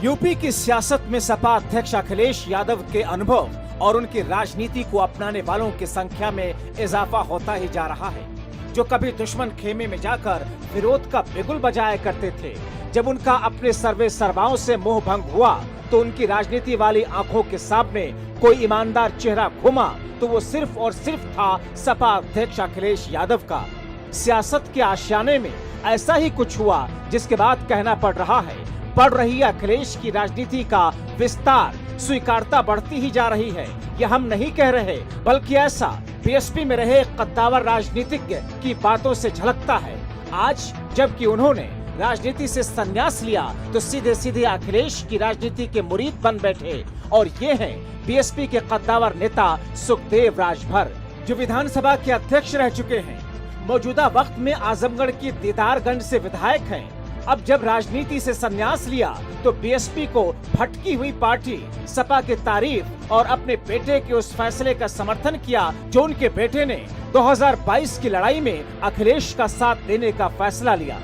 UP की सियासत में सपा अध्यक्ष अखिलेश यादव के अनुभव और उनकी राजनीति को अपनाने वालों की संख्या में इजाफा होता ही जा रहा है। जो कभी दुश्मन खेमे में जाकर विरोध का बिगुल बजाया करते थे, जब उनका अपने सर्वे सर्वाओं से मोह भंग हुआ तो उनकी राजनीति वाली आंखों के सामने कोई ईमानदार चेहरा घूमा तो वो सिर्फ और सिर्फ था सपा अध्यक्ष अखिलेश यादव का। सियासत के आशियाने में ऐसा ही कुछ हुआ, जिसके बाद कहना पड़ रहा है बढ़ रही अखिलेश की राजनीति का विस्तार, स्वीकारता बढ़ती ही जा रही है। यह हम नहीं कह रहे, बल्कि ऐसा बीएसपी में रहे कद्दावर राजनीतिज्ञ की बातों से झलकता है। आज जबकि उन्होंने राजनीति से संन्यास लिया तो सीधे सीधे अखिलेश की राजनीति के मुरीद बन बैठे, और ये हैं बीएसपी के कद्दावर नेता सुखदेव राजभर, जो विधानसभा के अध्यक्ष रह चुके हैं। मौजूदा वक्त में आजमगढ़ की दीदारगंज से विधायक हैं। अब जब राजनीति से संन्यास लिया तो बीएसपी को भटकी हुई पार्टी सपा की तारीफ और अपने बेटे के उस फैसले का समर्थन किया जो उनके बेटे ने 2022 की लड़ाई में अखिलेश का साथ देने का फैसला लिया।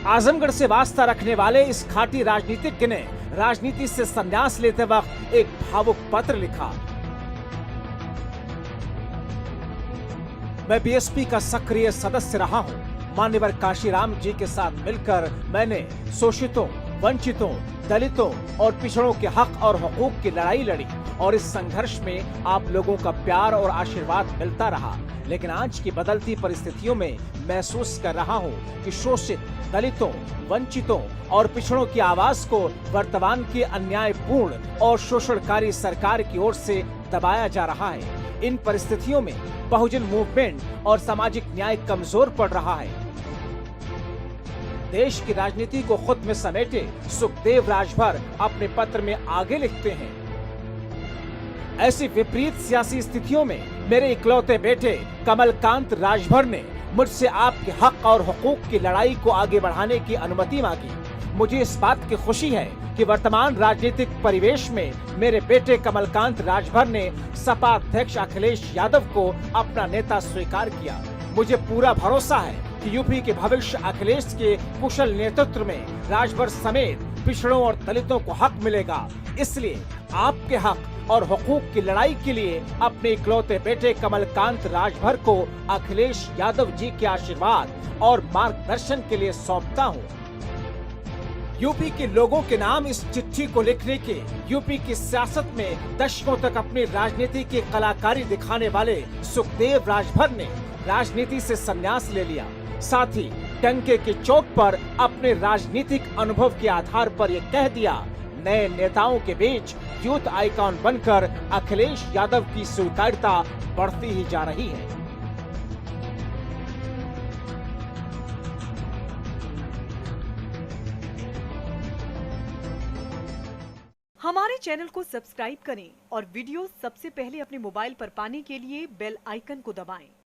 आजमगढ़ से वास्ता रखने वाले इस खाटी राजनीतिज्ञ ने राजनीति से संन्यास लेते वक्त एक भावुक पत्र लिखा। मैं बीएसपी का सक्रिय सदस्य रहा हूं। मान्यवर काशीराम जी के साथ मिलकर मैंने शोषितों, वंचितों, दलितों और पिछड़ों के हक और हुकूक की लड़ाई लड़ी, और इस संघर्ष में आप लोगों का प्यार और आशीर्वाद मिलता रहा। लेकिन आज की बदलती परिस्थितियों में महसूस कर रहा हूं कि शोषित, दलितों, वंचितों और पिछड़ों की आवाज को वर्तमान की अन्यायपूर्ण और शोषणकारी सरकार की ओर से दबाया जा रहा है। इन परिस्थितियों में बहुजन मूवमेंट और सामाजिक न्याय कमजोर पड़ रहा है। देश की राजनीति को खुद में समेटे सुखदेव राजभर अपने पत्र में आगे लिखते हैं, ऐसी विपरीत सियासी स्थितियों में मेरे इकलौते बेटे कमलकांत राजभर ने मुझसे आपके हक और हुकूक की लड़ाई को आगे बढ़ाने की अनुमति मांगी। मुझे इस बात की खुशी है कि वर्तमान राजनीतिक परिवेश में मेरे बेटे कमलकांत राजभर ने सपा अध्यक्ष अखिलेश यादव को अपना नेता स्वीकार किया। मुझे पूरा भरोसा है कि यूपी के भविष्य अखिलेश के कुशल नेतृत्व में राजभर समेत पिछड़ों और दलितों को हक मिलेगा। इसलिए आपके हक और हुकूक की लड़ाई के लिए अपने इकलौते बेटे कमलकांत राजभर को अखिलेश यादव जी के आशीर्वाद और मार्गदर्शन के लिए सौंपता हूँ। यूपी के लोगों के नाम इस चिट्ठी को लिखने के यूपी की सियासत में दशकों तक अपनी राजनीति की कलाकारी दिखाने वाले सुखदेव राजभर ने राजनीति से संन्यास ले लिया। साथ ही डंके की चोट पर अपने राजनीतिक अनुभव के आधार पर ये कह दिया, नए नेताओं के बीच यूथ आइकॉन बनकर अखिलेश यादव की स्वीकार्यता बढ़ती ही जा रही है। हमारे चैनल को सब्सक्राइब करें और वीडियो सबसे पहले अपने मोबाइल पर पाने के लिए बेल आइकन को दबाएं।